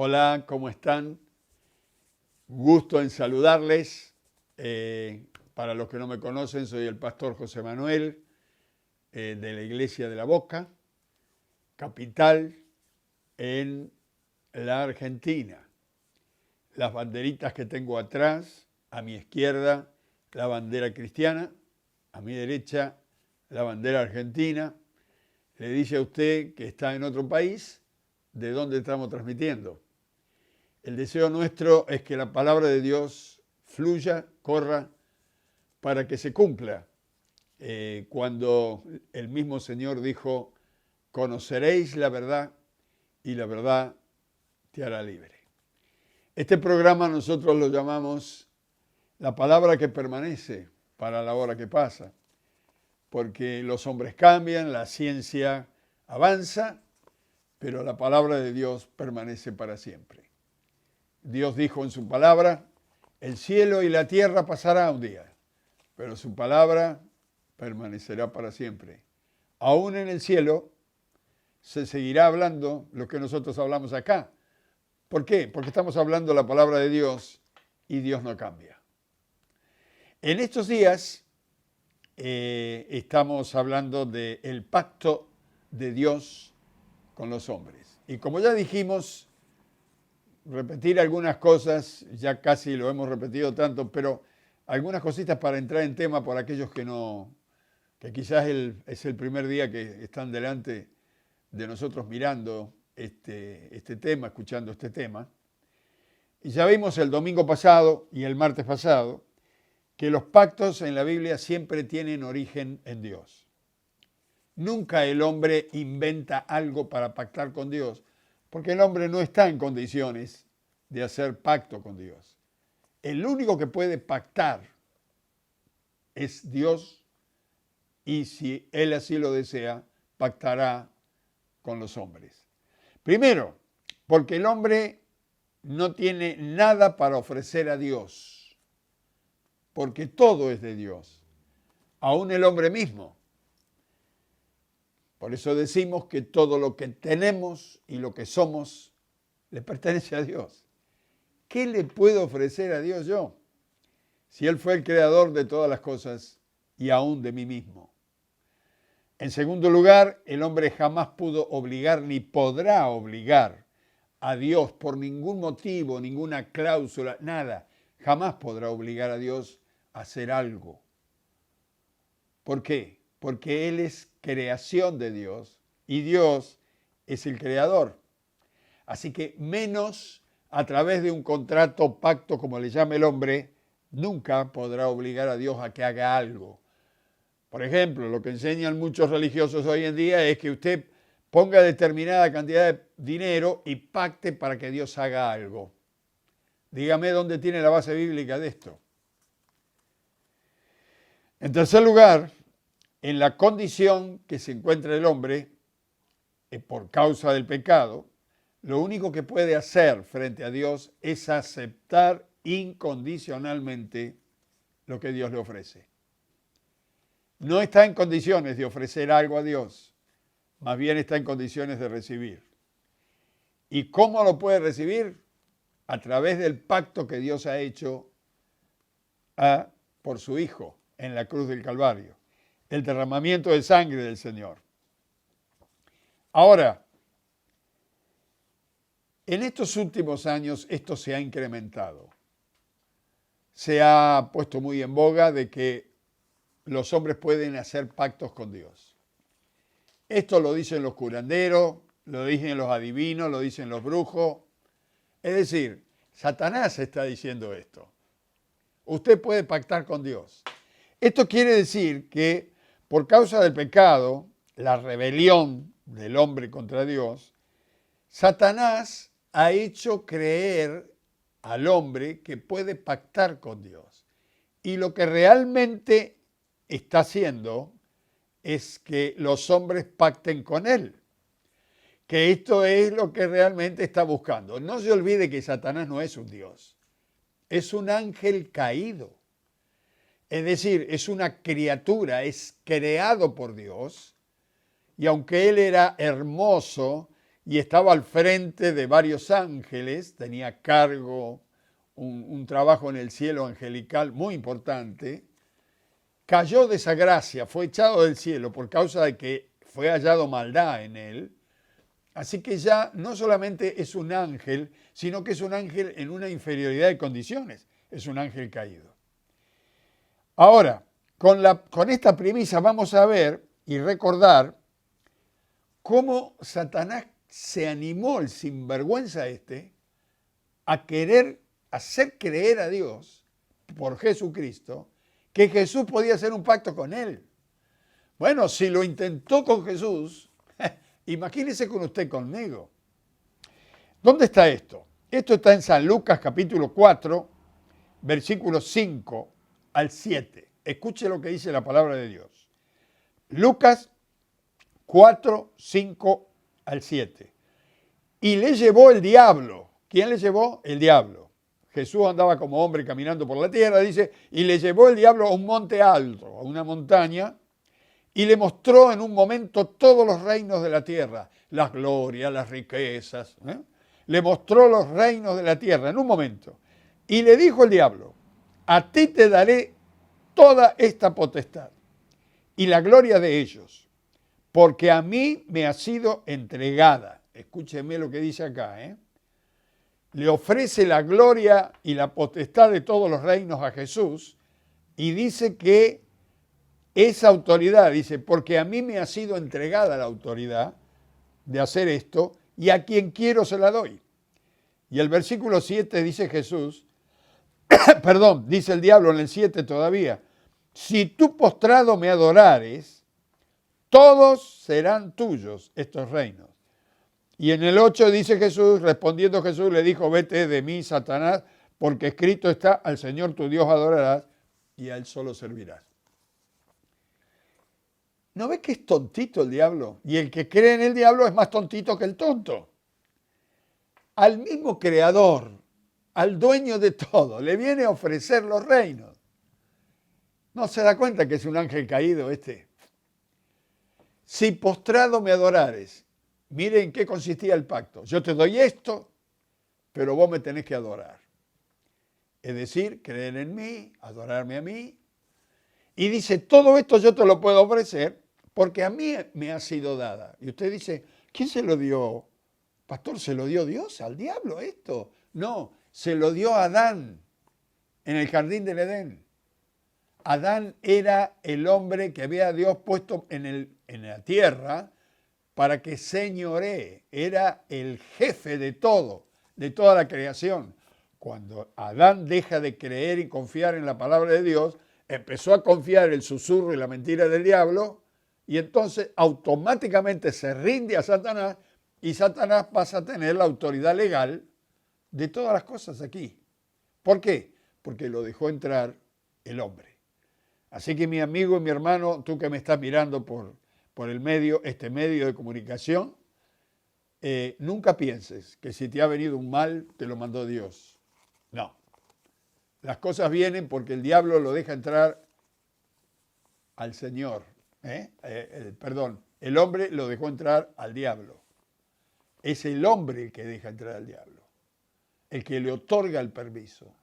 Hola, ¿cómo están? Gusto en saludarles. Para los que no me conocen, soy el pastor José Manuel de la Iglesia de la Boca, capital en la Argentina. Las banderitas que tengo atrás, a mi izquierda, la bandera cristiana, a mi derecha, la bandera argentina. Le dice a usted que está en otro país, ¿de dónde estamos transmitiendo? El deseo nuestro es que la palabra de Dios fluya, corra, para que se cumpla. Cuando el mismo Señor dijo, conoceréis la verdad y la verdad te hará libre. Este programa nosotros lo llamamos la palabra que permanece para la hora que pasa, porque los hombres cambian, la ciencia avanza, pero la palabra de Dios permanece para siempre. Dios dijo en su palabra, el cielo y la tierra pasará un día, pero su palabra permanecerá para siempre. Aún en el cielo se seguirá hablando lo que nosotros hablamos acá. ¿Por qué? Porque estamos hablando la palabra de Dios y Dios no cambia. En estos días estamos hablando del pacto de Dios con los hombres. Y como ya dijimos, repetir algunas cosas, ya casi lo hemos repetido tanto, pero algunas cositas para entrar en tema por aquellos que quizás es el primer día que están delante de nosotros mirando este tema, escuchando este tema. Y ya vimos el domingo pasado y el martes pasado que los pactos en la Biblia siempre tienen origen en Dios. Nunca el hombre inventa algo para pactar con Dios, porque el hombre no está en condiciones de hacer pacto con Dios. El único que puede pactar es Dios, y si Él así lo desea, pactará con los hombres. Primero, porque el hombre no tiene nada para ofrecer a Dios, porque todo es de Dios, aún el hombre mismo. Por eso decimos que todo lo que tenemos y lo que somos le pertenece a Dios. ¿Qué le puedo ofrecer a Dios yo? Si Él fue el creador de todas las cosas y aún de mí mismo. En segundo lugar, el hombre jamás pudo obligar ni podrá obligar a Dios por ningún motivo, ninguna cláusula, nada. Jamás podrá obligar a Dios a hacer algo. ¿Por qué? Porque Él es creación de Dios y Dios es el creador. Así que menos a través de un contrato, pacto, como le llama el hombre, nunca podrá obligar a Dios a que haga algo. Por ejemplo, lo que enseñan muchos religiosos hoy en día es que usted ponga determinada cantidad de dinero y pacte para que Dios haga algo. Dígame dónde tiene la base bíblica de esto. En tercer lugar, en la condición que se encuentra el hombre, por causa del pecado, lo único que puede hacer frente a Dios es aceptar incondicionalmente lo que Dios le ofrece. No está en condiciones de ofrecer algo a Dios, más bien está en condiciones de recibir. ¿Y cómo lo puede recibir? A través del pacto que Dios ha hecho por su Hijo en la cruz del Calvario, el derramamiento de sangre del Señor. Ahora, en estos últimos años esto se ha incrementado. Se ha puesto muy en boga de que los hombres pueden hacer pactos con Dios. Esto lo dicen los curanderos, lo dicen los adivinos, lo dicen los brujos. Es decir, Satanás está diciendo esto. Usted puede pactar con Dios. Esto quiere decir que por causa del pecado, la rebelión del hombre contra Dios, Satanás ha hecho creer al hombre que puede pactar con Dios. Y lo que realmente está haciendo es que los hombres pacten con él. Que esto es lo que realmente está buscando. No se olvide que Satanás no es un Dios. Es un ángel caído. Es decir, es una criatura, es creado por Dios. Y aunque él era hermoso y estaba al frente de varios ángeles, tenía cargo, un trabajo en el cielo angelical muy importante, cayó de esa gracia, fue echado del cielo por causa de que fue hallado maldad en él. Así que ya no solamente es un ángel, sino que es un ángel en una inferioridad de condiciones. Es un ángel caído. Ahora, con esta premisa vamos a ver y recordar cómo Satanás se animó, el sinvergüenza a querer hacer creer a Dios por Jesucristo que Jesús podía hacer un pacto con él. Bueno, si lo intentó con Jesús, imagínese con usted conmigo. ¿Dónde está esto? Esto está en San Lucas capítulo 4, versículos 5 al 7. Escuche lo que dice la palabra de Dios. Lucas 4, 5 al 7. Y le llevó el diablo. ¿Quién le llevó? El diablo. Jesús andaba como hombre caminando por la tierra, dice, y le llevó el diablo a un monte alto, a una montaña, y le mostró en un momento todos los reinos de la tierra, las glorias, las riquezas. Le mostró los reinos de la tierra en un momento. Y le dijo el diablo, a ti te daré toda esta potestad y la gloria de ellos, porque a mí me ha sido entregada. Escúcheme lo que dice acá, Le ofrece la gloria y la potestad de todos los reinos a Jesús y dice que esa autoridad, dice, porque a mí me ha sido entregada la autoridad de hacer esto y a quien quiero se la doy. Y el versículo 7 dice Jesús, dice el diablo en el 7 todavía, si tú postrado me adorares, todos serán tuyos estos reinos. Y en el 8 dice Jesús, respondiendo Jesús, le dijo, vete de mí, Satanás, porque escrito está, al Señor tu Dios adorarás y a Él solo servirás. ¿No ves que es tontito el diablo? Y el que cree en el diablo es más tontito que el tonto. Al mismo creador, al dueño de todo, le viene a ofrecer los reinos. ¿No se da cuenta que es un ángel caído este? Si postrado me adorares, mire en qué consistía el pacto. Yo te doy esto, pero vos me tenés que adorar. Es decir, creer en mí, adorarme a mí. Y dice, todo esto yo te lo puedo ofrecer porque a mí me ha sido dada. Y usted dice, ¿quién se lo dio? Pastor, ¿se lo dio Dios al diablo esto? No, se lo dio a Adán en el jardín del Edén. Adán era el hombre que había Dios puesto en la tierra para que señoree. Era el jefe de todo, de toda la creación. Cuando Adán deja de creer y confiar en la palabra de Dios, empezó a confiar en el susurro y la mentira del diablo, y entonces automáticamente se rinde a Satanás, y Satanás pasa a tener la autoridad legal de todas las cosas aquí. ¿Por qué? Porque lo dejó entrar el hombre. Así que mi amigo y mi hermano, tú que me estás mirando por el medio, este medio de comunicación, nunca pienses que si te ha venido un mal, te lo mandó Dios. No. Las cosas vienen porque el diablo lo deja entrar al Señor. El hombre lo dejó entrar al diablo. Es el hombre el que deja entrar al diablo, el que le otorga el permiso.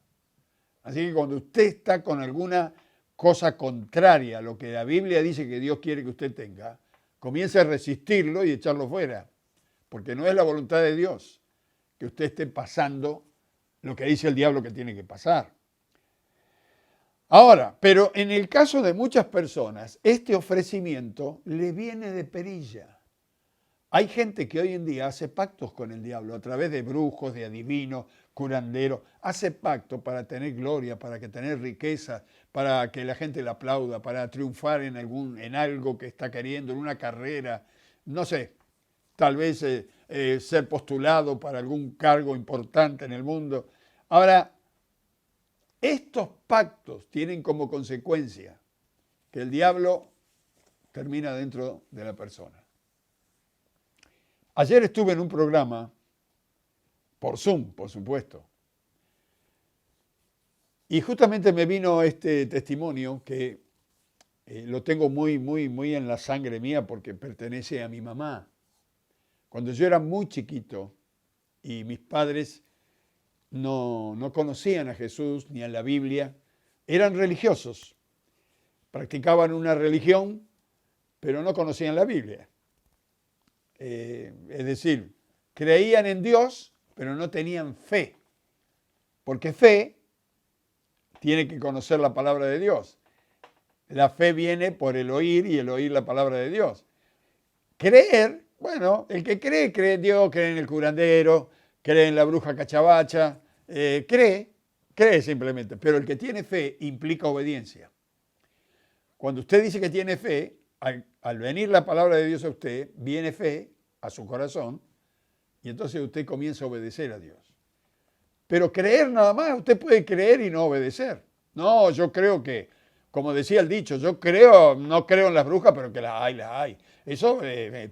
Así que cuando usted está con alguna cosa contraria a lo que la Biblia dice que Dios quiere que usted tenga, comience a resistirlo y echarlo fuera, porque no es la voluntad de Dios que usted esté pasando lo que dice el diablo que tiene que pasar. Ahora, pero en el caso de muchas personas, este ofrecimiento le viene de perilla. Hay gente que hoy en día hace pactos con el diablo a través de brujos, de adivinos, curanderos. Hace pactos para tener gloria, para que tener riqueza, para que la gente le aplauda, para triunfar en algo que está queriendo, en una carrera, no sé, tal vez ser postulado para algún cargo importante en el mundo. Ahora, estos pactos tienen como consecuencia que el diablo termina dentro de la persona. Ayer estuve en un programa, por Zoom, por supuesto, y justamente me vino este testimonio que lo tengo muy, muy, muy en la sangre mía porque pertenece a mi mamá. Cuando yo era muy chiquito y mis padres no conocían a Jesús ni a la Biblia, eran religiosos, practicaban una religión, pero no conocían la Biblia. Es decir, creían en Dios, pero no tenían fe, porque fe tiene que conocer la palabra de Dios. La fe viene por el oír y el oír la palabra de Dios. Creer, bueno, el que cree en Dios, cree en el curandero, cree en la bruja cachabacha, cree simplemente, pero el que tiene fe implica obediencia. Cuando usted dice que tiene fe, al venir la palabra de Dios a usted, viene fe a su corazón y entonces usted comienza a obedecer a Dios. Pero creer nada más, usted puede creer y no obedecer. No, yo creo que, como decía el dicho, yo creo, no creo en las brujas, pero que las hay. Eso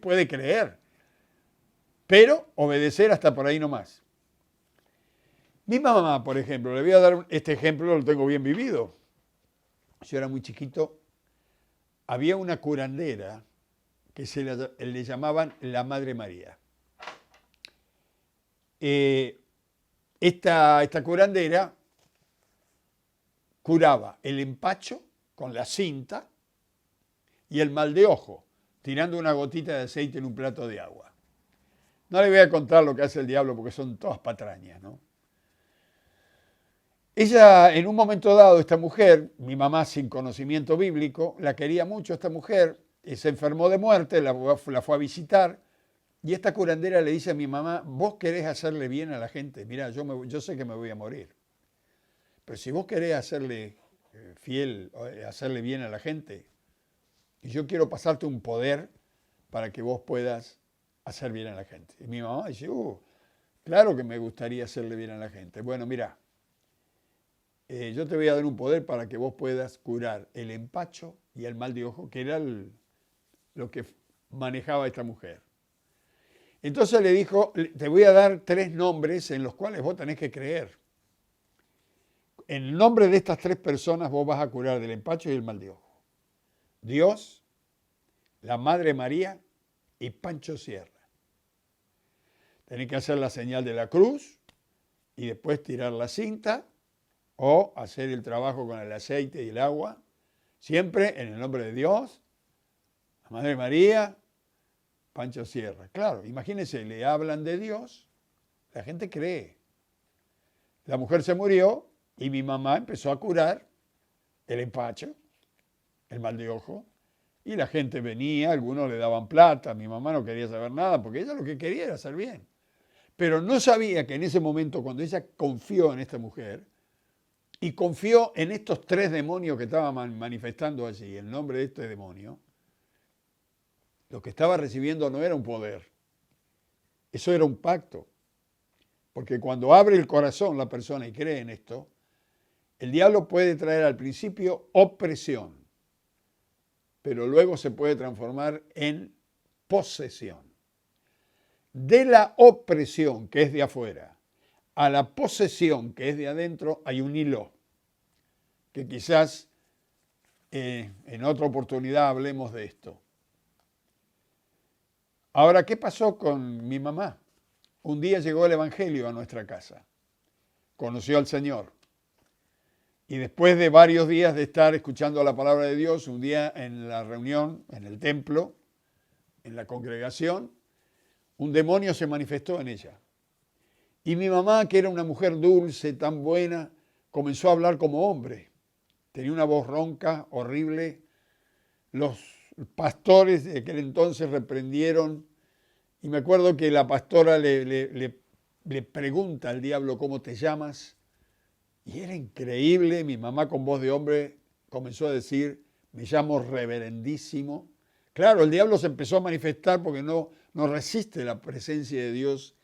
puede creer, pero obedecer hasta por ahí nomás. Mi mamá, por ejemplo, le voy a dar este ejemplo, lo tengo bien vivido. Yo era muy chiquito, había una curandera que le llamaban la Madre María. Esta curandera curaba el empacho con la cinta y el mal de ojo, tirando una gotita de aceite en un plato de agua. No le voy a contar lo que hace el diablo porque son todas patrañas, ¿no? Ella, en un momento dado, esta mujer, mi mamá sin conocimiento bíblico, la quería mucho esta mujer, se enfermó de muerte, la fue a visitar, y esta curandera le dice a mi mamá, vos querés hacerle bien a la gente, mirá, yo sé que me voy a morir, pero si vos querés hacerle hacerle bien a la gente, y yo quiero pasarte un poder para que vos puedas hacer bien a la gente. Y mi mamá dice, claro que me gustaría hacerle bien a la gente. Bueno, mira, yo te voy a dar un poder para que vos puedas curar el empacho y el mal de ojo, que era lo que manejaba esta mujer. Entonces le dijo, te voy a dar 3 nombres en los cuales vos tenés que creer. En el nombre de estas 3 personas vos vas a curar del empacho y el mal de ojo. Dios, la Madre María y Pancho Sierra. Tenés que hacer la señal de la cruz y después tirar la cinta o hacer el trabajo con el aceite y el agua, siempre en el nombre de Dios, la Madre María, Pancho Sierra. Claro, imagínense, le hablan de Dios, la gente cree. La mujer se murió y mi mamá empezó a curar el empacho, el mal de ojo, y la gente venía, algunos le daban plata, mi mamá no quería saber nada, porque ella lo que quería era hacer bien. Pero no sabía que en ese momento, cuando ella confió en esta mujer, y confió en estos 3 demonios que estaban manifestando allí, el nombre de este demonio, lo que estaba recibiendo no era un poder, eso era un pacto. Porque cuando abre el corazón la persona y cree en esto, el diablo puede traer al principio opresión, pero luego se puede transformar en posesión. De la opresión, que es de afuera, a la posesión, que es de adentro, hay un hilo, que quizás en otra oportunidad hablemos de esto. Ahora, ¿qué pasó con mi mamá? Un día llegó el Evangelio a nuestra casa, conoció al Señor. Y después de varios días de estar escuchando la palabra de Dios, un día en la reunión, en el templo, en la congregación, un demonio se manifestó en ella. Y mi mamá, que era una mujer dulce, tan buena, comenzó a hablar como hombre. Tenía una voz ronca, horrible. Los pastores de aquel entonces reprendieron. Y me acuerdo que la pastora le pregunta al diablo, ¿cómo te llamas? Y era increíble, mi mamá con voz de hombre comenzó a decir, me llamo reverendísimo. Claro, el diablo se empezó a manifestar porque no resiste la presencia de Dios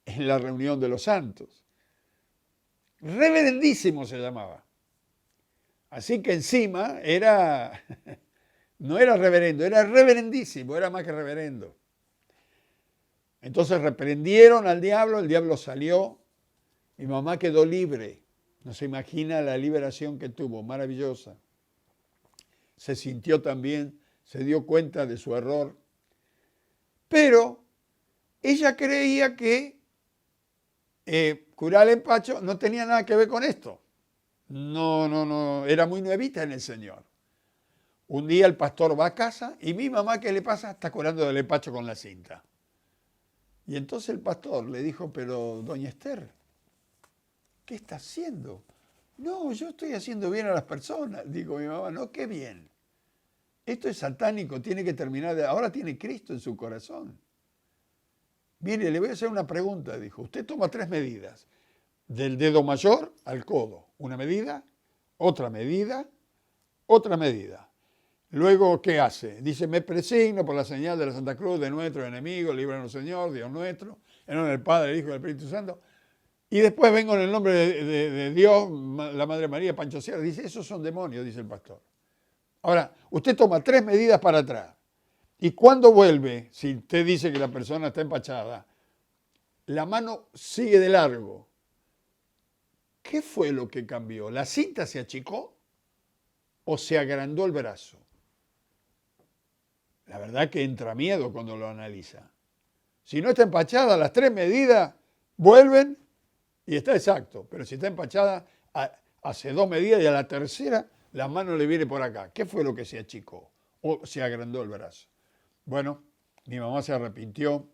en la reunión de los santos. Reverendísimo se llamaba. Así que encima no era reverendo, era reverendísimo, era más que reverendo. Entonces reprendieron al diablo, el diablo salió, mi mamá quedó libre. No se imagina la liberación que tuvo, maravillosa. Se sintió también, se dio cuenta de su error. Pero ella creía que curar el empacho no tenía nada que ver con esto. No, era muy nuevita en el Señor. Un día el pastor va a casa y mi mamá, ¿qué le pasa? Está curando del empacho con la cinta. Y entonces el pastor le dijo, pero doña Esther, ¿qué está haciendo? No, yo estoy haciendo bien a las personas. Digo mi mamá, no, qué bien. Esto es satánico, tiene que terminar. Ahora tiene Cristo en su corazón. Mire, le voy a hacer una pregunta, dijo. Usted toma 3 medidas. Del dedo mayor al codo. Una medida, otra medida, otra medida. Luego, ¿qué hace? Dice, me presigno por la señal de la Santa Cruz de nuestro enemigo, líbranos Señor, Dios nuestro, en nombre del Padre, del Hijo y del Espíritu Santo. Y después vengo en el nombre de Dios, la Madre María, Pancho Sierra. Dice, esos son demonios, dice el pastor. Ahora, usted toma 3 medidas para atrás. Y cuando vuelve, si usted dice que la persona está empachada, la mano sigue de largo. ¿Qué fue lo que cambió? ¿La cinta se achicó o se agrandó el brazo? La verdad que entra miedo cuando lo analiza. Si no está empachada, las 3 medidas vuelven y está exacto. Pero si está empachada, hace 2 medidas y a la tercera la mano le viene por acá. ¿Qué fue lo que se achicó o se agrandó el brazo? Bueno, mi mamá se arrepintió,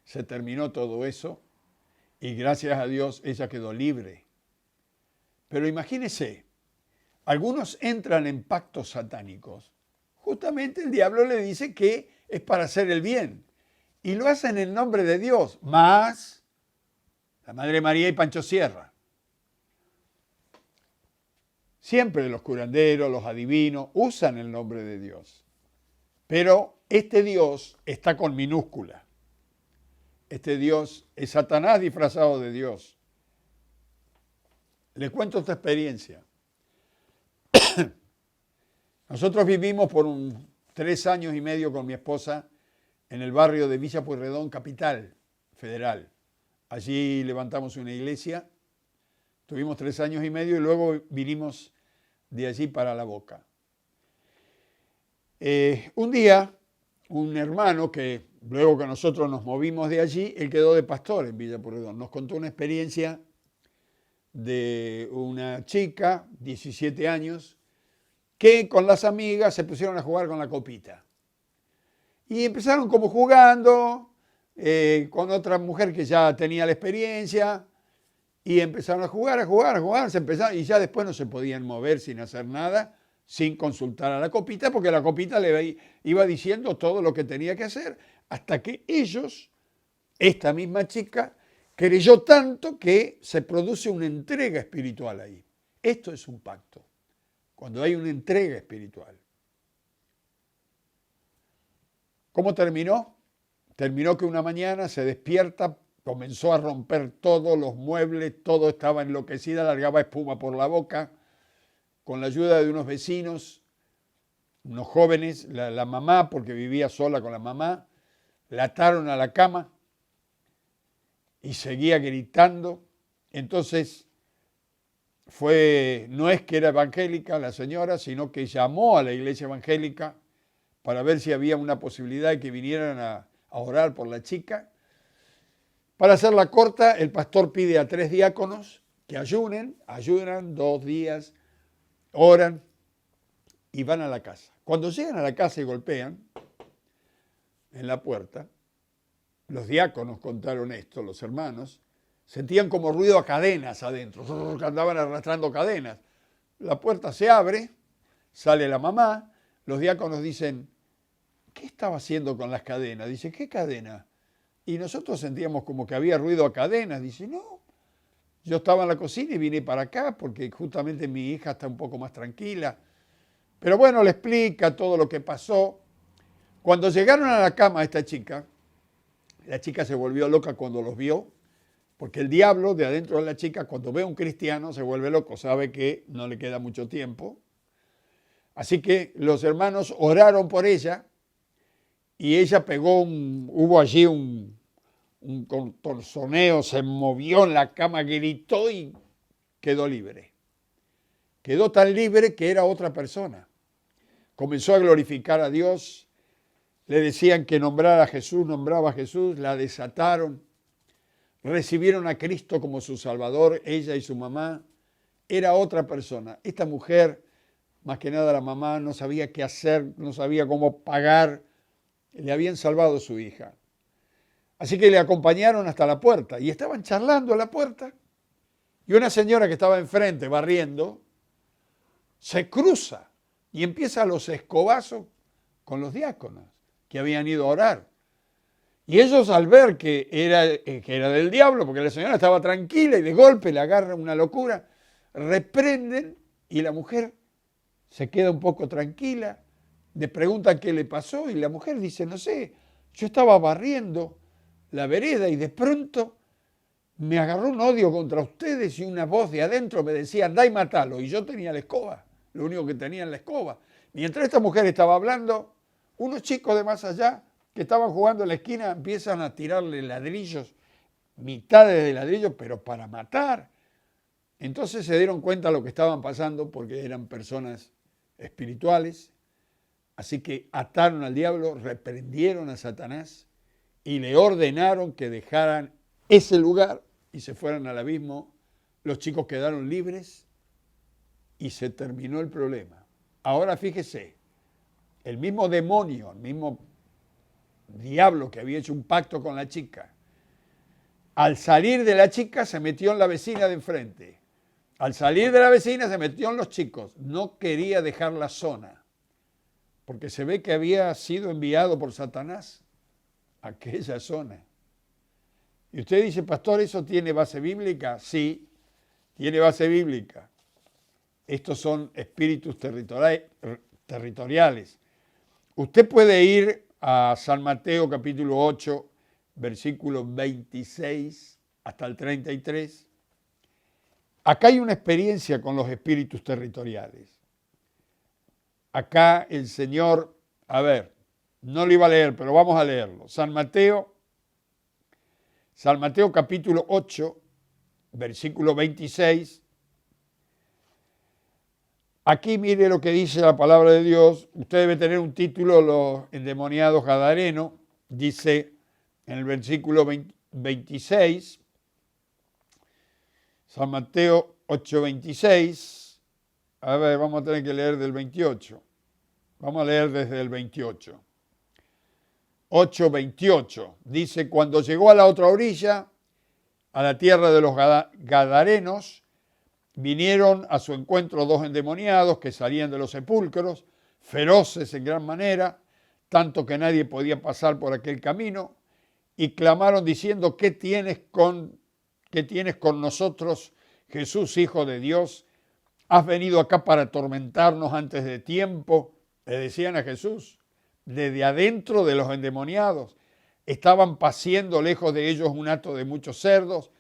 se terminó todo eso y gracias a Dios ella quedó libre. Pero imagínese, algunos entran en pactos satánicos. Justamente el diablo le dice que es para hacer el bien y lo hacen en nombre de Dios, más la Madre María y Pancho Sierra. Siempre los curanderos, los adivinos, usan el nombre de Dios. Pero este Dios está con minúscula. Este Dios es Satanás disfrazado de Dios. Le cuento esta experiencia. Nosotros vivimos por 3 años y medio con mi esposa en el barrio de Villa Pueyrredón, Capital Federal. Allí levantamos una iglesia, tuvimos 3 años y medio y luego vinimos de allí para La Boca. Un día, un hermano que luego que nosotros nos movimos de allí, él quedó de pastor en Villa Pueyrredón. Nos contó una experiencia de una chica, 17 años, que con las amigas se pusieron a jugar con la copita. Y empezaron como jugando con otra mujer que ya tenía la experiencia y empezaron a jugar, se empezaron, y ya después no se podían mover sin hacer nada, sin consultar a la copita, porque la copita le iba diciendo todo lo que tenía que hacer, hasta que ellos, esta misma chica, creyó tanto que se produce una entrega espiritual ahí. Esto es un pacto, cuando hay una entrega espiritual. ¿Cómo terminó? Terminó que una mañana se despierta, comenzó a romper todos los muebles, todo estaba enloquecida, largaba espuma por la boca. Con la ayuda de unos vecinos, unos jóvenes, la mamá, porque vivía sola con la mamá, la ataron a la cama y seguía gritando. Entonces no es que era evangélica la señora, sino que llamó a la iglesia evangélica para ver si había una posibilidad de que vinieran a orar por la chica. Para hacerla corta, el pastor pide a 3 diáconos que ayunan 2 días, oran y van a la casa. Cuando llegan a la casa y golpean en la puerta, los diáconos contaron esto, los hermanos, sentían como ruido a cadenas adentro, andaban arrastrando cadenas. La puerta se abre, sale la mamá, los diáconos dicen, ¿qué estaba haciendo con las cadenas? Dice, ¿qué cadena? Y nosotros sentíamos como que había ruido a cadenas. Dice, no, yo estaba en la cocina y vine para acá porque justamente mi hija está un poco más tranquila. Pero bueno, le explica todo lo que pasó. Cuando llegaron a la cama esta chica, la chica se volvió loca cuando los vio, porque el diablo de adentro de la chica, cuando ve a un cristiano, se vuelve loco, sabe que no le queda mucho tiempo. Así que los hermanos oraron por ella y ella hubo allí un contorsoneo, se movió en la cama, gritó y quedó libre. Quedó tan libre que era otra persona. Comenzó a glorificar a Dios, le decían que nombrara a Jesús, nombraba a Jesús, la desataron, recibieron a Cristo como su Salvador, ella y su mamá. Era otra persona. Esta mujer, más que nada la mamá, no sabía qué hacer, no sabía cómo pagar. Le habían salvado a su hija. Así que le acompañaron hasta la puerta y estaban charlando a la puerta. Y una señora que estaba enfrente barriendo se cruza y empieza los escobazos con los diáconos que habían ido a orar. Y ellos al ver que era del diablo, porque la señora estaba tranquila y de golpe le agarra una locura, reprenden y la mujer se queda un poco tranquila, le preguntan qué le pasó y la mujer dice, no sé, yo estaba barriendo la vereda y de pronto me agarró un odio contra ustedes y una voz de adentro me decía, andá y matalo. Y yo tenía la escoba, lo único que tenía en la escoba. Mientras esta mujer estaba hablando, unos chicos de más allá que estaban jugando en la esquina empiezan a tirarle ladrillos, mitades de ladrillos, pero para matar. Entonces se dieron cuenta de lo que estaban pasando porque eran personas espirituales. Así que ataron al diablo, reprendieron a Satanás y le ordenaron que dejaran ese lugar y se fueran al abismo. Los chicos quedaron libres y se terminó el problema. Ahora fíjese, el mismo demonio, el mismo diablo que había hecho un pacto con la chica, al salir de la chica se metió en la vecina de enfrente. Al salir de la vecina se metió en los chicos. No quería dejar la zona, porque se ve que había sido enviado por Satanás a aquella zona. Y usted dice, pastor, ¿eso tiene base bíblica? Sí, tiene base bíblica. Estos son espíritus territoriales. Usted puede ir a San Mateo capítulo 8, versículo 26 hasta el 33. Acá hay una experiencia con los espíritus territoriales. Acá el Señor, a ver, no lo iba a leer, pero vamos a leerlo. San Mateo capítulo 8, versículo 26. Aquí mire lo que dice la palabra de Dios. Usted debe tener un título, los endemoniados gadarenos. Dice en el versículo 26, San Mateo 8, 26. A ver, vamos a tener que leer del 28. Vamos a leer desde el 28. 8, 28. Dice, cuando llegó a la otra orilla, a la tierra de los gadarenos, vinieron a su encuentro dos endemoniados que salían de los sepulcros, feroces en gran manera, tanto que nadie podía pasar por aquel camino, y clamaron diciendo, ¿qué tienes con nosotros, Jesús, Hijo de Dios? ¿Has venido acá para atormentarnos antes de tiempo? Le decían a Jesús, desde adentro de los endemoniados. Estaban paciendo lejos de ellos un hato de muchos cerdos,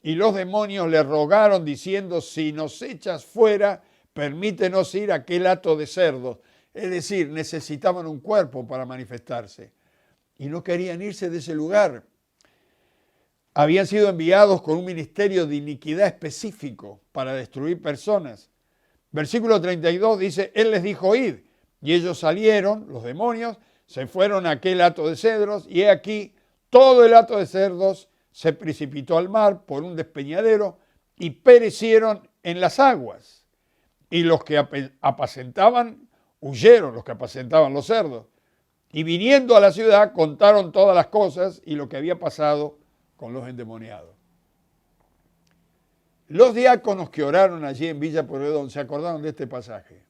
y los demonios le rogaron diciendo, si nos echas fuera, permítenos ir a aquel hato de cerdos. Es decir, necesitaban un cuerpo para manifestarse y no querían irse de ese lugar. Habían sido enviados con un ministerio de iniquidad específico para destruir personas. Versículo 32 dice, Él les dijo, id. Y ellos salieron, los demonios, se fueron a aquel hato de cedros y he aquí, todo el hato de cerdos se precipitó al mar por un despeñadero y perecieron en las aguas. Y los que apacentaban huyeron, los que apacentaban los cerdos. Y viniendo a la ciudad contaron todas las cosas y lo que había pasado con los endemoniados. Los diáconos que oraron allí en Villa Pueyrredón se acordaron de este pasaje.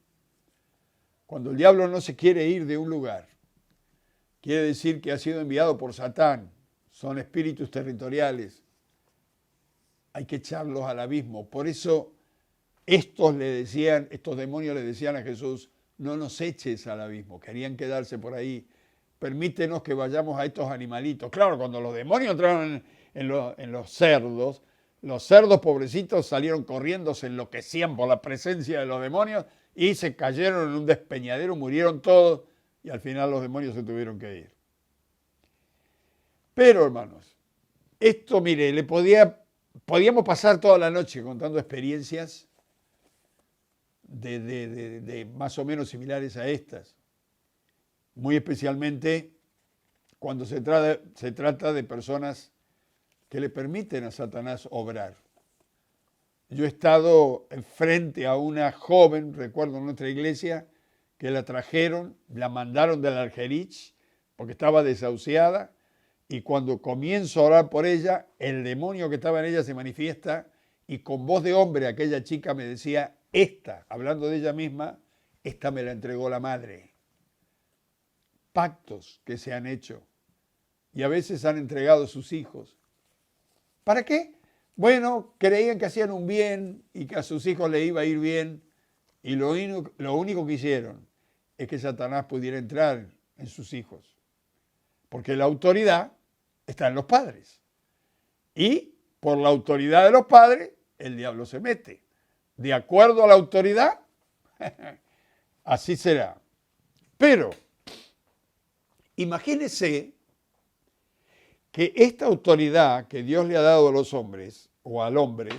Cuando el diablo no se quiere ir de un lugar, quiere decir que ha sido enviado por Satán. Son espíritus territoriales. Hay que echarlos al abismo. Por eso estos demonios le decían a Jesús, no nos eches al abismo. Querían quedarse por ahí. Permítenos que vayamos a estos animalitos. Claro, cuando los demonios entraron en los cerdos pobrecitos salieron corriendo, se enloquecían por la presencia de los demonios y se cayeron en un despeñadero, murieron todos y al final los demonios se tuvieron que ir. Pero, hermanos, esto, mire, podíamos pasar toda la noche contando experiencias de más o menos similares a estas. Muy especialmente cuando se trata de personas que le permiten a Satanás obrar. Yo he estado frente a una joven, recuerdo en nuestra iglesia, que la trajeron, la mandaron del Argerich porque estaba desahuciada, y cuando comienzo a orar por ella, el demonio que estaba en ella se manifiesta y con voz de hombre aquella chica me decía, hablando de ella misma, esta me la entregó la madre. Pactos que se han hecho y a veces han entregado sus hijos. ¿Para qué? Bueno, creían que hacían un bien y que a sus hijos le iba a ir bien y lo único que hicieron es que Satanás pudiera entrar en sus hijos. Porque la autoridad está en los padres. Y por la autoridad de los padres, el diablo se mete. De acuerdo a la autoridad, así será. Pero, imagínese que esta autoridad que Dios le ha dado a los hombres, o al hombre,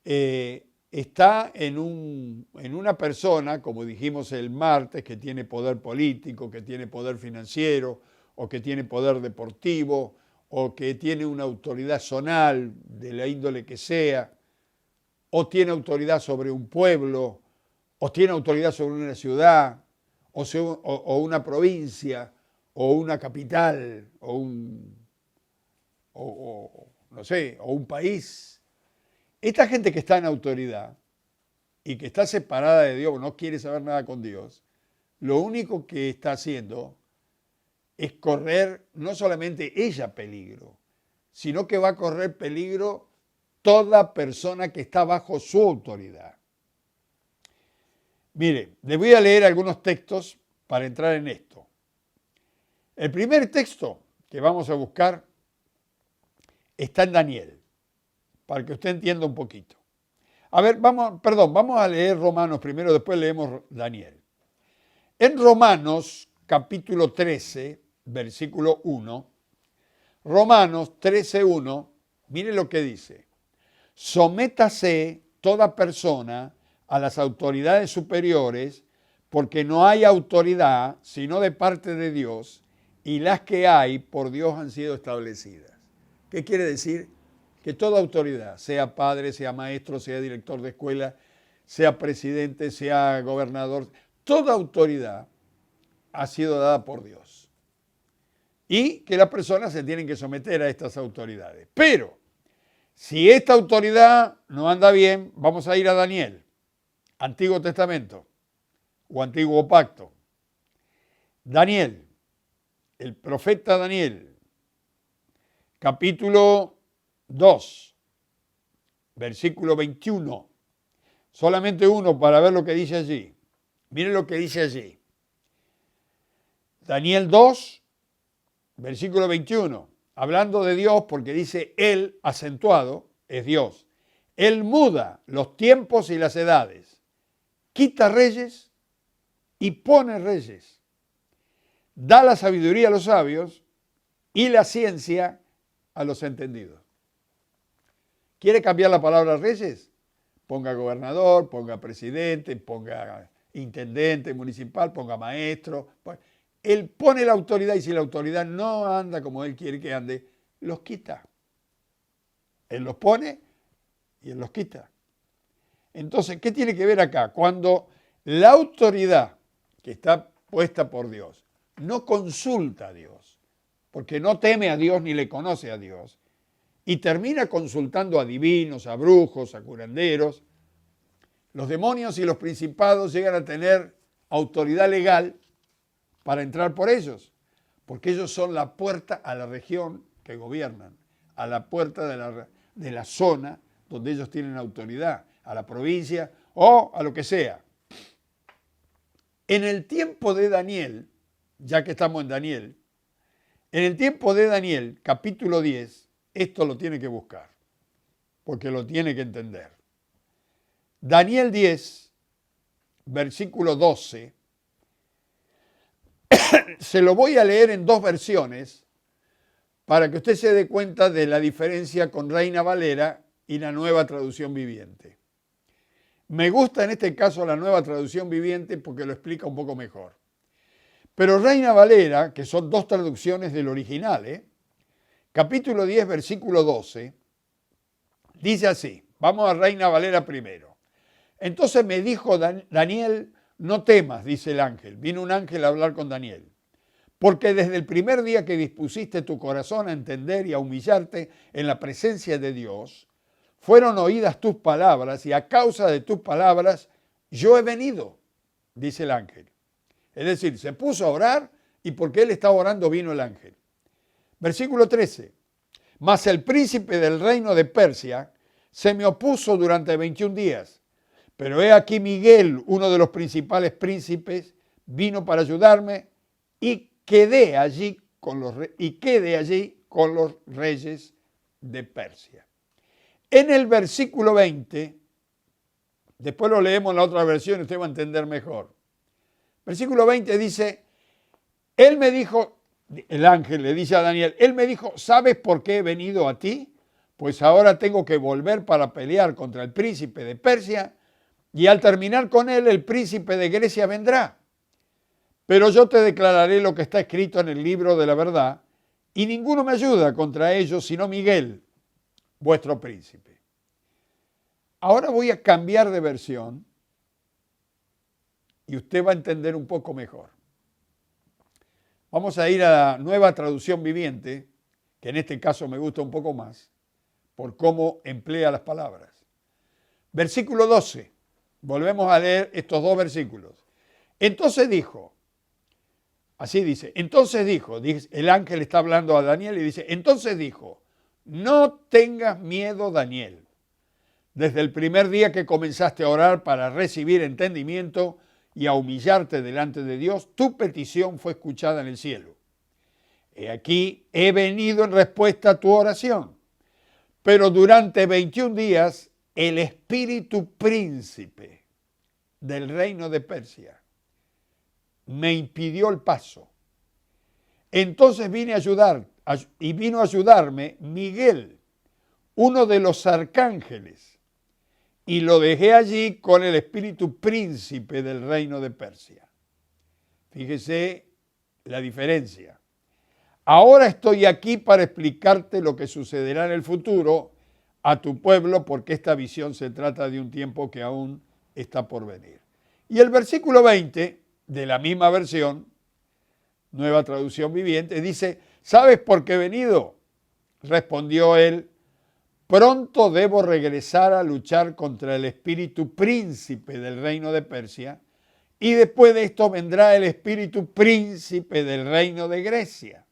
está en una persona, como dijimos el martes, que tiene poder político, que tiene poder financiero, o que tiene poder deportivo, o que tiene una autoridad zonal, de la índole que sea, o tiene autoridad sobre un pueblo, o tiene autoridad sobre una ciudad, o una provincia, o una capital, o un país. Esta gente que está en autoridad y que está separada de Dios, no quiere saber nada con Dios, lo único que está haciendo es correr no solamente ella peligro, sino que va a correr peligro toda persona que está bajo su autoridad. Mire, les voy a leer algunos textos para entrar en esto. El primer texto que vamos a buscar está en Daniel, para que usted entienda un poquito. A ver, vamos a leer Romanos primero, después leemos Daniel. En Romanos capítulo 13, versículo 1, Romanos 13:1, mire lo que dice. Sométase toda persona a las autoridades superiores, porque no hay autoridad sino de parte de Dios, y las que hay por Dios han sido establecidas. ¿Qué quiere decir? Que toda autoridad, sea padre, sea maestro, sea director de escuela, sea presidente, sea gobernador, toda autoridad ha sido dada por Dios. Y que las personas se tienen que someter a estas autoridades. Pero, si esta autoridad no anda bien, vamos a ir a Daniel, Antiguo Testamento o Antiguo Pacto. Daniel, el profeta Daniel, capítulo 2, versículo 21. Solamente uno para ver lo que dice allí. Miren lo que dice allí. Daniel 2, versículo 21. Hablando de Dios, porque dice Él, acentuado, es Dios. Él muda los tiempos y las edades. Quita reyes y pone reyes. Da la sabiduría a los sabios y la ciencia a los entendidos. ¿Quiere cambiar la palabra reyes? Ponga gobernador, ponga presidente, ponga intendente municipal, ponga maestro. Él pone la autoridad y si la autoridad no anda como él quiere que ande, los quita. Él los pone y él los quita. Entonces, ¿qué tiene que ver acá? Cuando la autoridad que está puesta por Dios no consulta a Dios, porque no teme a Dios ni le conoce a Dios, y termina consultando a divinos, a brujos, a curanderos, los demonios y los principados llegan a tener autoridad legal para entrar por ellos, porque ellos son la puerta a la región que gobiernan, a la puerta de la zona donde ellos tienen autoridad, a la provincia o a lo que sea. En el tiempo de Daniel, ya que estamos en Daniel, en el tiempo de Daniel, capítulo 10, esto lo tiene que buscar, porque lo tiene que entender. Daniel 10, versículo 12, se lo voy a leer en dos versiones para que usted se dé cuenta de la diferencia con Reina Valera y la Nueva Traducción Viviente. Me gusta en este caso la Nueva Traducción Viviente porque lo explica un poco mejor. Pero Reina Valera, que son dos traducciones del original, capítulo 10, versículo 12, dice así, vamos a Reina Valera primero. Entonces me dijo Daniel, no temas, dice el ángel, vino un ángel a hablar con Daniel, porque desde el primer día que dispusiste tu corazón a entender y a humillarte en la presencia de Dios, fueron oídas tus palabras y a causa de tus palabras yo he venido, dice el ángel. Es decir, se puso a orar y porque él estaba orando vino el ángel. Versículo 13. Mas el príncipe del reino de Persia se me opuso durante 21 días. Pero he aquí Miguel, uno de los principales príncipes, vino para ayudarme y quedé allí con los reyes de Persia. En el versículo 20, después lo leemos en la otra versión y usted va a entender mejor. Versículo 20 dice, él me dijo, el ángel le dice a Daniel, él me dijo, ¿sabes por qué he venido a ti? Pues ahora tengo que volver para pelear contra el príncipe de Persia y al terminar con él, el príncipe de Grecia vendrá. Pero yo te declararé lo que está escrito en el libro de la verdad y ninguno me ayuda contra ellos sino Miguel, vuestro príncipe. Ahora voy a cambiar de versión y usted va a entender un poco mejor. Vamos a ir a la Nueva Traducción Viviente, que en este caso me gusta un poco más, por cómo emplea las palabras. Versículo 12. Volvemos a leer estos dos versículos. Entonces dijo, así dice, el ángel está hablando a Daniel y dice, entonces dijo, no tengas miedo, Daniel. Desde el primer día que comenzaste a orar para recibir entendimiento y a humillarte delante de Dios, tu petición fue escuchada en el cielo. He aquí, he venido en respuesta a tu oración. Pero durante 21 días, el espíritu príncipe del reino de Persia me impidió el paso. Entonces vino a ayudarme Miguel, uno de los arcángeles, y lo dejé allí con el espíritu príncipe del reino de Persia. Fíjese la diferencia. Ahora estoy aquí para explicarte lo que sucederá en el futuro a tu pueblo, porque esta visión se trata de un tiempo que aún está por venir. Y el versículo 20 de la misma versión, Nueva Traducción Viviente, dice, ¿sabes por qué he venido? Respondió él, pronto debo regresar a luchar contra el espíritu príncipe del reino de Persia y después de esto vendrá el espíritu príncipe del reino de Grecia.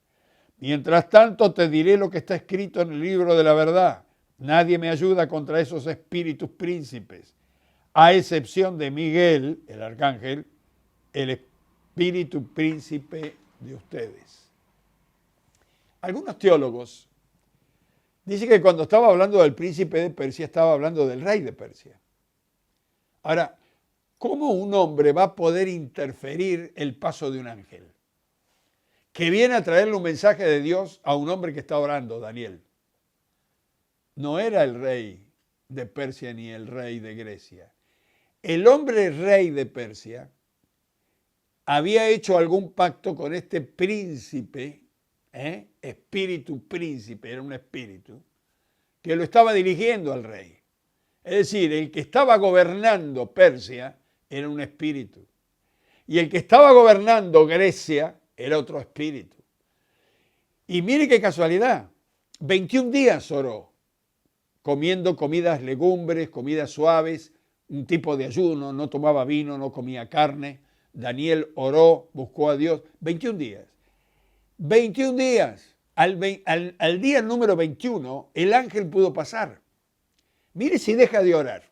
Mientras tanto te diré lo que está escrito en el libro de la verdad. Nadie me ayuda contra esos espíritus príncipes, a excepción de Miguel, el arcángel, el espíritu príncipe de ustedes. Algunos teólogos dicen que cuando estaba hablando del príncipe de Persia, estaba hablando del rey de Persia. Ahora, ¿cómo un hombre va a poder interferir el paso de un ángel que viene a traerle un mensaje de Dios a un hombre que está orando, Daniel? No era el rey de Persia ni el rey de Grecia. El hombre rey de Persia había hecho algún pacto con este príncipe, espíritu príncipe, era un espíritu, que lo estaba dirigiendo al rey. Es decir, el que estaba gobernando Persia era un espíritu. Y el que estaba gobernando Grecia era otro espíritu. Y mire qué casualidad, 21 días oró, comiendo comidas legumbres, comidas suaves, un tipo de ayuno, no tomaba vino, no comía carne. Daniel oró, buscó a Dios, 21 días. 21 días. Al día número 21, el ángel pudo pasar. Mire si deja de orar.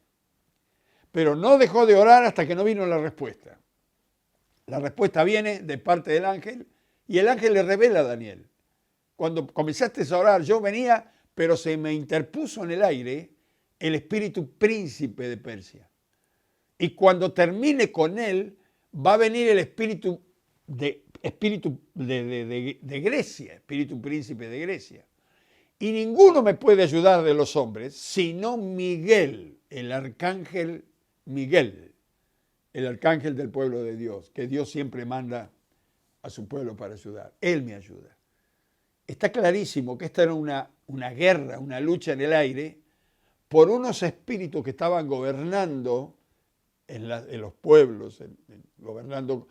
Pero no dejó de orar hasta que no vino la respuesta. La respuesta viene de parte del ángel y el ángel le revela a Daniel. Cuando comenzaste a orar, yo venía, pero se me interpuso en el aire el espíritu príncipe de Persia. Y cuando termine con él, va a venir el espíritu de Grecia, espíritu príncipe de Grecia. Y ninguno me puede ayudar de los hombres, sino Miguel, el arcángel Miguel, el arcángel del pueblo de Dios, que Dios siempre manda a su pueblo para ayudar. Él me ayuda. Está clarísimo que esta era una guerra, una lucha en el aire por unos espíritus que estaban gobernando en los pueblos, gobernando,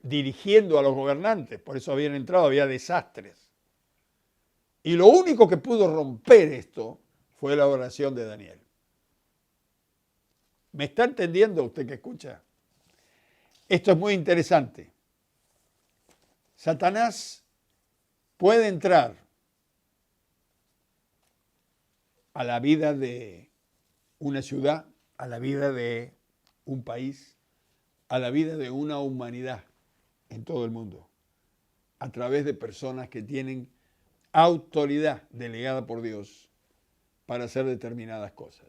dirigiendo a los gobernantes. Por eso habían entrado, había desastres. Y lo único que pudo romper esto fue la oración de Daniel. ¿Me está entendiendo usted que escucha? Esto es muy interesante. Satanás puede entrar a la vida de una ciudad, a la vida de un país, a la vida de una humanidad en todo el mundo, a través de personas que tienen autoridad delegada por Dios para hacer determinadas cosas.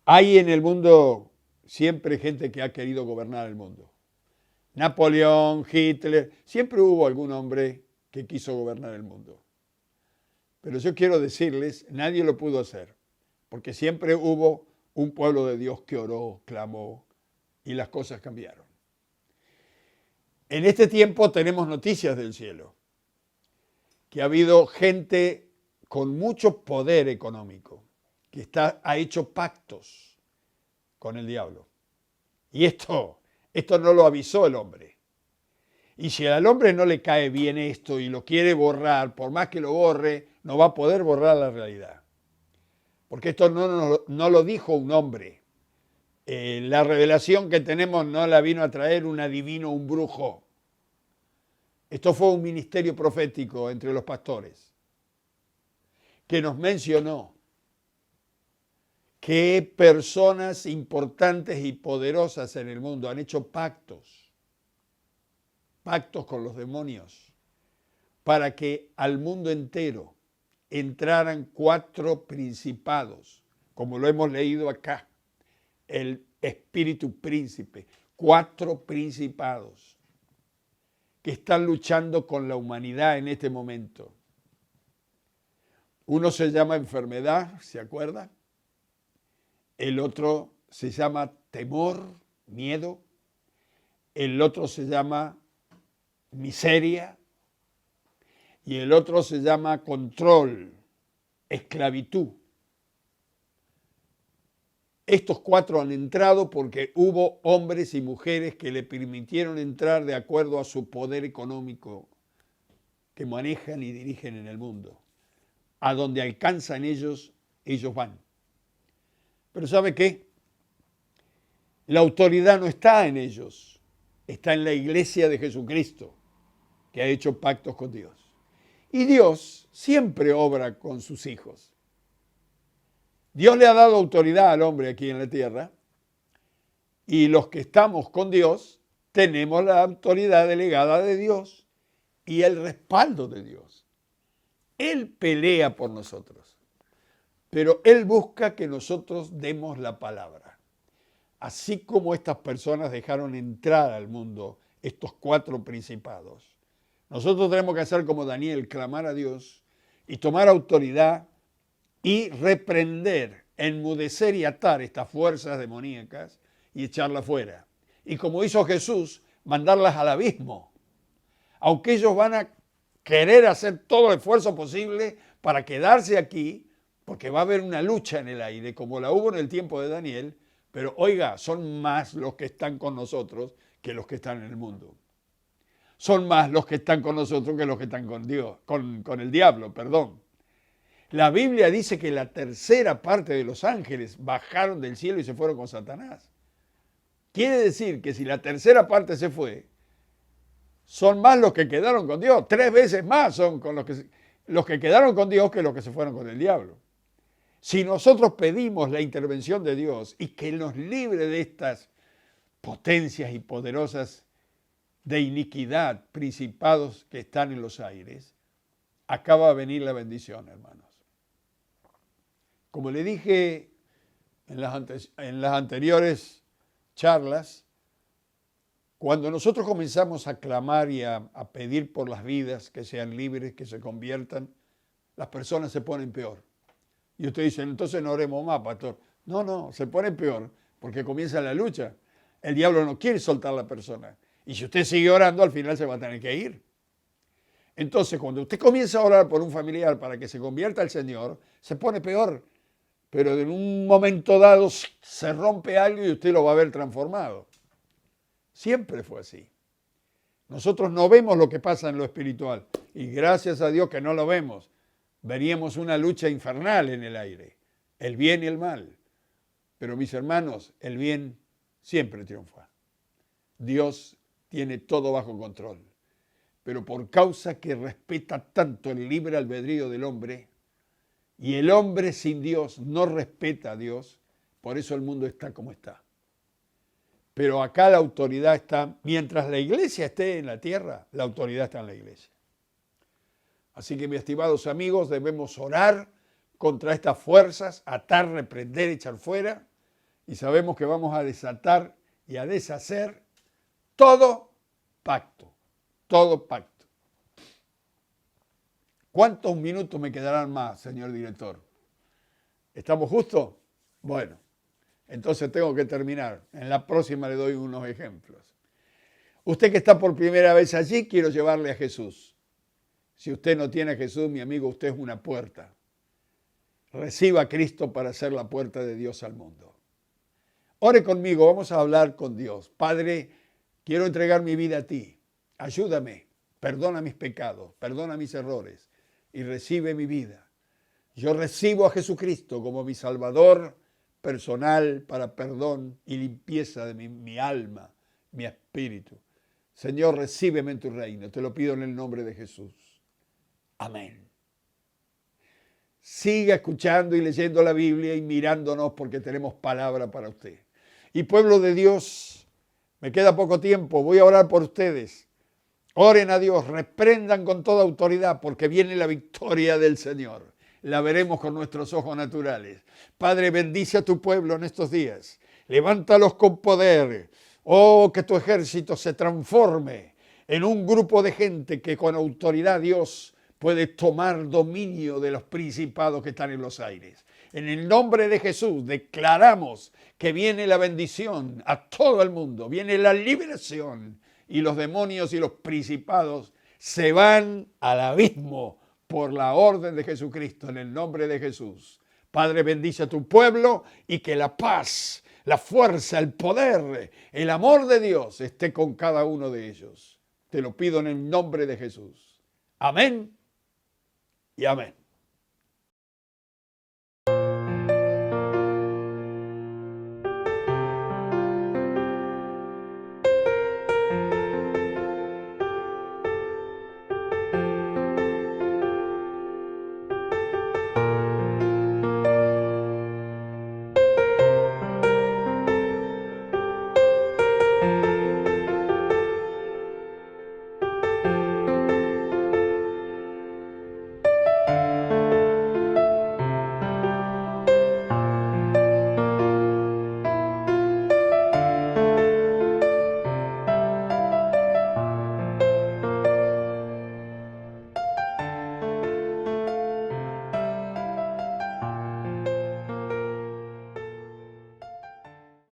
Hay en el mundo siempre gente que ha querido gobernar el mundo. Napoleón, Hitler, siempre hubo algún hombre que quiso gobernar el mundo. Pero yo quiero decirles, nadie lo pudo hacer, porque siempre hubo un pueblo de Dios que oró, clamó, y las cosas cambiaron. En este tiempo tenemos noticias del cielo, que ha habido gente con mucho poder económico, que ha hecho pactos con el diablo. Y esto no lo avisó el hombre. Y si al hombre no le cae bien esto y lo quiere borrar, por más que lo borre, no va a poder borrar la realidad. Porque esto no lo dijo un hombre. La revelación que tenemos no la vino a traer un adivino, un brujo. Esto fue un ministerio profético entre los pastores que nos mencionó que personas importantes y poderosas en el mundo han hecho pactos con los demonios para que al mundo entero entraran 4 principados, como lo hemos leído acá, el espíritu príncipe, 4 principados que están luchando con la humanidad en este momento. Uno se llama enfermedad, ¿se acuerda? El otro se llama temor, miedo. El otro se llama miseria. Y el otro se llama control, esclavitud. Estos 4 han entrado porque hubo hombres y mujeres que le permitieron entrar de acuerdo a su poder económico que manejan y dirigen en el mundo. A donde alcanzan ellos van. Pero ¿sabe qué? La autoridad no está en ellos, está en la iglesia de Jesucristo, que ha hecho pactos con Dios. Y Dios siempre obra con sus hijos. Dios le ha dado autoridad al hombre aquí en la tierra, y los que estamos con Dios tenemos la autoridad delegada de Dios y el respaldo de Dios. Él pelea por nosotros, pero Él busca que nosotros demos la palabra. Así como estas personas dejaron entrar al mundo estos 4 principados, nosotros tenemos que hacer como Daniel, clamar a Dios y tomar autoridad y reprender, enmudecer y atar estas fuerzas demoníacas y echarlas fuera. Y como hizo Jesús, mandarlas al abismo. Aunque ellos van a querer hacer todo el esfuerzo posible para quedarse aquí, porque va a haber una lucha en el aire, como la hubo en el tiempo de Daniel, pero oiga, son más los que están con nosotros que los que están en el mundo. Son más los que están con nosotros que los que están con Dios, con el diablo, perdón. La Biblia dice que la tercera parte de los ángeles bajaron del cielo y se fueron con Satanás. Quiere decir que si la tercera parte se fue, son más los que quedaron con Dios. 3 veces más son con los que quedaron con Dios que los que se fueron con el diablo. Si nosotros pedimos la intervención de Dios y que nos libre de estas potencias y poderosas de iniquidad, principados que están en los aires, acá va a venir la bendición, hermanos. Como le dije en las anteriores charlas, cuando nosotros comenzamos a clamar y a pedir por las vidas que sean libres, que se conviertan, las personas se ponen peor. Y usted dice, entonces no oremos más, pastor. No, se pone peor porque comienza la lucha. El diablo no quiere soltar a la persona. Y si usted sigue orando, al final se va a tener que ir. Entonces, cuando usted comienza a orar por un familiar para que se convierta al Señor, se pone peor. Pero en un momento dado se rompe algo y usted lo va a ver transformado. Siempre fue así. Nosotros no vemos lo que pasa en lo espiritual. Y gracias a Dios que no lo vemos. Veríamos una lucha infernal en el aire. El bien y el mal. Pero mis hermanos, el bien siempre triunfa. Dios tiene todo bajo control. Pero por causa que respeta tanto el libre albedrío del hombre, y el hombre sin Dios no respeta a Dios, por eso el mundo está como está. Pero acá la autoridad está, mientras la iglesia esté en la tierra, la autoridad está en la iglesia. Así que, mis estimados amigos, debemos orar contra estas fuerzas, atar, reprender, echar fuera, y sabemos que vamos a desatar y a deshacer todo pacto, todo pacto. ¿Cuántos minutos me quedarán más, señor director? ¿Estamos justos? Bueno, entonces tengo que terminar. En la próxima le doy unos ejemplos. Usted que está por primera vez allí, quiero llevarle a Jesús. Si usted no tiene a Jesús, mi amigo, usted es una puerta. Reciba a Cristo para ser la puerta de Dios al mundo. Ore conmigo, vamos a hablar con Dios. Padre, quiero entregar mi vida a ti. Ayúdame, perdona mis pecados, perdona mis errores y recibe mi vida. Yo recibo a Jesucristo como mi Salvador personal para perdón y limpieza de mi alma, mi espíritu. Señor, recíbeme en tu reino. Te lo pido en el nombre de Jesús. Amén. Siga escuchando y leyendo la Biblia y mirándonos porque tenemos palabra para usted. Y pueblo de Dios, me queda poco tiempo, voy a orar por ustedes. Oren a Dios, reprendan con toda autoridad porque viene la victoria del Señor. La veremos con nuestros ojos naturales. Padre, bendice a tu pueblo en estos días. Levántalos con poder. Oh, que tu ejército se transforme en un grupo de gente que con autoridad Dios puede tomar dominio de los principados que están en los aires. En el nombre de Jesús declaramos que viene la bendición a todo el mundo, viene la liberación y los demonios y los principados se van al abismo por la orden de Jesucristo, en el nombre de Jesús. Padre, bendice a tu pueblo y que la paz, la fuerza, el poder, el amor de Dios esté con cada uno de ellos. Te lo pido en el nombre de Jesús. Amén y amén.